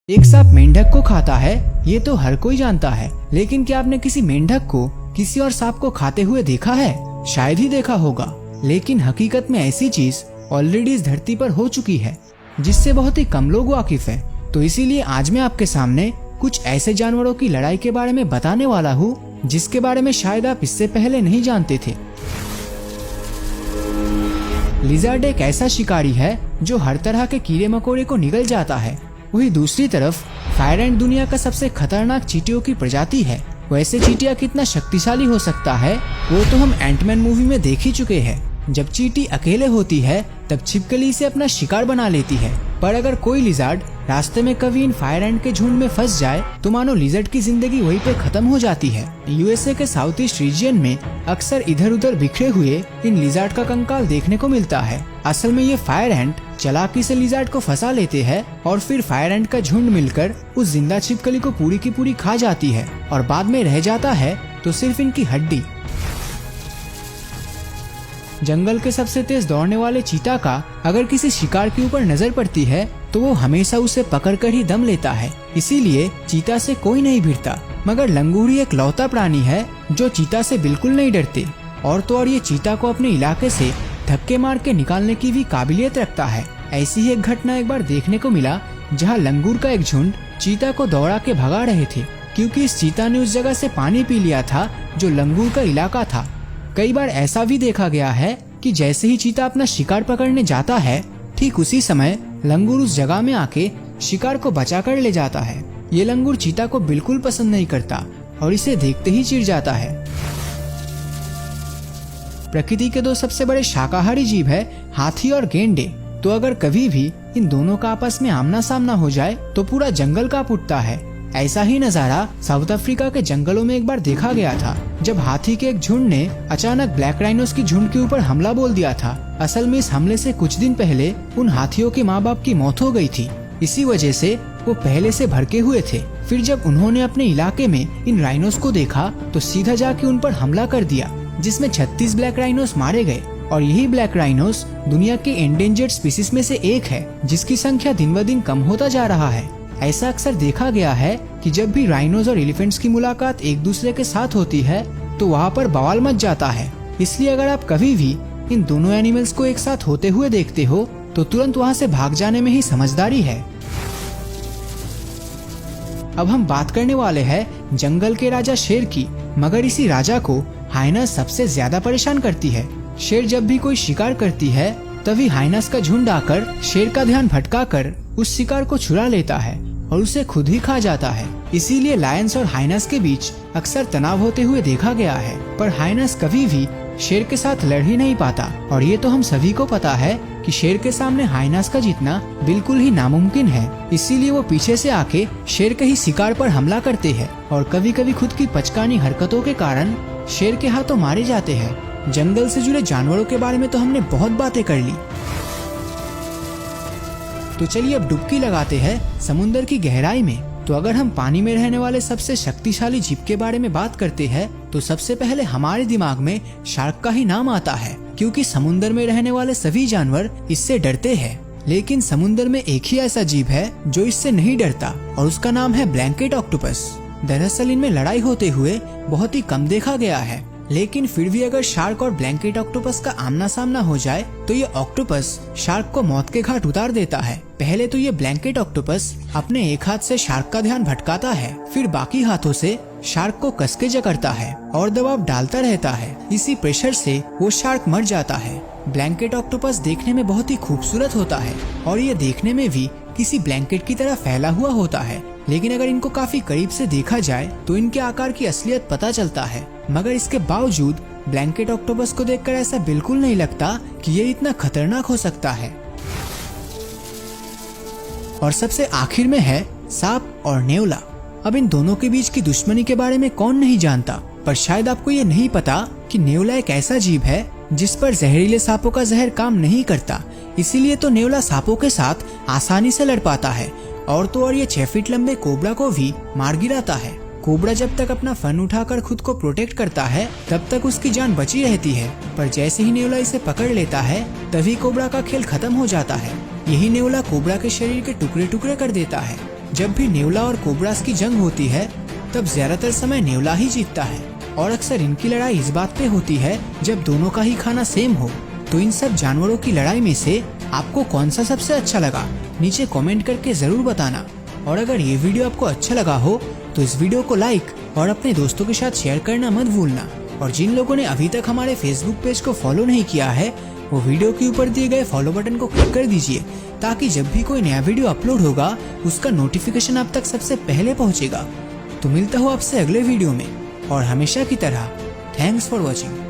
एक सांप मेंढक को खाता है, ये तो हर कोई जानता है, लेकिन क्या आपने किसी मेंढक को किसी और सांप को खाते हुए देखा है? शायद ही देखा होगा, लेकिन हकीकत में ऐसी चीज ऑलरेडी इस धरती पर हो चुकी है जिससे बहुत ही कम लोग वाकिफ है। तो इसीलिए आज मैं आपके सामने कुछ ऐसे जानवरों की लड़ाई के बारे में बताने वाला हूँ जिसके बारे में शायद आप इससे पहले नहीं जानते थे। लिजर्ड एक ऐसा शिकारी है जो हर तरह के कीड़े मकोड़े को निगल जाता है। वही दूसरी तरफ फायर एंट दुनिया का सबसे खतरनाक चींटियों की प्रजाति है। वैसे चींटियां कितना शक्तिशाली हो सकता है वो तो हम एंटमैन मूवी में देख ही चुके हैं। जब चींटी अकेले होती है तब छिपकली से अपना शिकार बना लेती है, पर अगर कोई लिजर्ड रास्ते में कभी इन फायर एंट के झुंड में फंस जाए तो मानो लिजर्ड की जिंदगी वहीं पे खत्म हो जाती है। यूएसए के साउथ ईस्ट रीजन में अक्सर इधर उधर बिखरे हुए इन लिजर्ड का कंकाल देखने को मिलता है। असल में ये फायर एंट चालाकी से लिजर्ड को फंसा लेते हैं और फिर फायर एंट का झुंड मिलकर उस जिंदा छिपकली को पूरी की पूरी खा जाती है और बाद में रह जाता है तो सिर्फ इनकी हड्डी। जंगल के सबसे तेज दौड़ने वाले चीता का अगर किसी शिकार के ऊपर नजर पड़ती है तो वो हमेशा उसे पकड़कर ही दम लेता है, इसीलिए चीता से कोई नहीं भिड़ता। मगर लंगूर एक लौता प्राणी है जो चीता से बिल्कुल नहीं डरते, और तो और ये चीता को अपने इलाके से धक्के मार के निकालने की भी काबिलियत रखता है। ऐसी ही एक घटना एक बार देखने को मिला जहाँ लंगूर का एक झुंड चीता को दौड़ा के भगा रहे थे, क्योंकि इस चीता ने उस जगह से पानी पी लिया था जो लंगूर का इलाका था। कई बार ऐसा भी देखा गया है कि जैसे ही चीता अपना शिकार पकड़ने जाता है ठीक उसी समय लंगूर उस जगह में आके शिकार को बचा कर ले जाता है। ये लंगूर चीता को बिल्कुल पसंद नहीं करता और इसे देखते ही चिढ़ जाता है। प्रकृति के दो सबसे बड़े शाकाहारी जीव है हाथी और गेंडे। तो अगर कभी भी इन दोनों का आपस में आमना सामना हो जाए तो पूरा जंगल कांप उठता है। ऐसा ही नजारा साउथ अफ्रीका के जंगलों में एक बार देखा गया था जब हाथी के एक झुंड ने अचानक ब्लैक राइनोस की झुंड के ऊपर हमला बोल दिया था। असल में इस हमले से कुछ दिन पहले उन हाथियों के माँ बाप की मौत हो गई थी, इसी वजह से वो पहले से भड़के हुए थे। फिर जब उन्होंने अपने इलाके में इन राइनोस को देखा तो सीधा जाके उन पर हमला कर दिया, जिसमें 36 ब्लैक राइनोस मारे गए। और यही ब्लैक राइनोस दुनिया के एंडेंजर्ड स्पीसीज में से एक है जिसकी संख्या दिन ब दिन कम होता जा रहा है। ऐसा अक्सर देखा गया है कि जब भी राइनोस और एलिफेंट्स की मुलाकात एक दूसरे के साथ होती है तो वहाँ पर बवाल मच जाता है। इसलिए अगर आप कभी भी इन दोनों एनिमल्स को एक साथ होते हुए देखते हो तो तुरंत वहाँ से भाग जाने में ही समझदारी है। अब हम बात करने वाले हैं जंगल के राजा शेर की। मगर इसी राजा को हाइनस सबसे ज्यादा परेशान करती है। शेर जब भी कोई शिकार करती है तभी हाइनस का झुंड आकर शेर का ध्यान भटकाकर उस शिकार को चुरा लेता है और उसे खुद ही खा जाता है। इसीलिए लायंस और हाइनस के बीच अक्सर तनाव होते हुए देखा गया है, पर हाइनस कभी भी शेर के साथ लड़ ही नहीं पाता। और ये तो हम सभी को पता है कि शेर के सामने हाइनस का जीतना बिल्कुल ही नामुमकिन है। इसीलिए वो पीछे से आके शेर के ही शिकार पर हमला करते हैं और कभी कभी खुद की पचकानी हरकतों के कारण शेर के हाथों मारे जाते हैं। जंगल से जुड़े जानवरों के बारे में तो हमने बहुत बातें कर ली, तो चलिए अब डुबकी लगाते हैं समुंदर की गहराई में। तो अगर हम पानी में रहने वाले सबसे शक्तिशाली जीव के बारे में बात करते हैं तो सबसे पहले हमारे दिमाग में शार्क का ही नाम आता है, क्योंकि समुंदर में रहने वाले सभी जानवर इससे डरते हैं। लेकिन समुंदर में एक ही ऐसा जीव है जो इससे नहीं डरता और उसका नाम है ब्लैंकेट ऑक्टोपस। दरअसल इनमें लड़ाई होते हुए बहुत ही कम देखा गया है, लेकिन फिर भी अगर शार्क और ब्लैंकेट ऑक्टोपस का आमना सामना हो जाए तो ये ऑक्टोपस शार्क को मौत के घाट उतार देता है। पहले तो ये ब्लैंकेट ऑक्टोपस अपने एक हाथ से शार्क का ध्यान भटकाता है, फिर बाकी हाथों से शार्क को कसके जकड़ता है और दबाव डालता रहता है। इसी प्रेशर से वो शार्क मर जाता है। ब्लैंकेट ऑक्टोपस देखने में बहुत ही खूबसूरत होता है और ये देखने में भी किसी ब्लैंकेट की तरह फैला हुआ होता है, लेकिन अगर इनको काफी करीब से देखा जाए तो इनके आकार की असलियत पता चलता है। मगर इसके बावजूद ब्लैंकेट ऑक्टोपस को देखकर ऐसा बिल्कुल नहीं लगता कि ये इतना खतरनाक हो सकता है। और सबसे आखिर में है सांप और नेवला। अब इन दोनों के बीच की दुश्मनी के बारे में कौन नहीं जानता, पर शायद आपको ये नहीं पता कि नेवला एक ऐसा जीव है जिस पर जहरीले सांपों का जहर काम नहीं करता। इसीलिए तो नेवला सांपों के साथ आसानी से लड़ पाता है और तो और ये 6 फीट लंबे कोबरा को भी मार गिराता है। कोबरा जब तक अपना फन उठाकर खुद को प्रोटेक्ट करता है तब तक उसकी जान बची रहती है, पर जैसे ही नेवला इसे पकड़ लेता है तभी कोबरा का खेल खत्म हो जाता है। यही नेवला कोबरा के शरीर के टुकड़े टुकड़े कर देता है। जब भी नेवला और कोबरास की जंग होती है तब ज्यादातर समय नेवला ही जीतता है और अक्सर इनकी लड़ाई इस बात पे होती है जब दोनों का ही खाना सेम हो। तो इन सब जानवरों की लड़ाई में से आपको कौन सा सबसे अच्छा लगा, नीचे कमेंट करके जरूर बताना। और अगर ये वीडियो आपको अच्छा लगा हो तो इस वीडियो को लाइक और अपने दोस्तों के साथ शेयर करना मत भूलना। और जिन लोगों ने अभी तक हमारे फेसबुक पेज को फॉलो नहीं किया है वो वीडियो के ऊपर दिए गए फॉलो बटन को क्लिक कर दीजिए, ताकि जब भी कोई नया वीडियो अपलोड होगा उसका नोटिफिकेशन आप तक सबसे पहले पहुंचेगा। तो मिलता हूँ आपसे अगले वीडियो में और हमेशा की तरह थैंक्स फॉर वॉचिंग।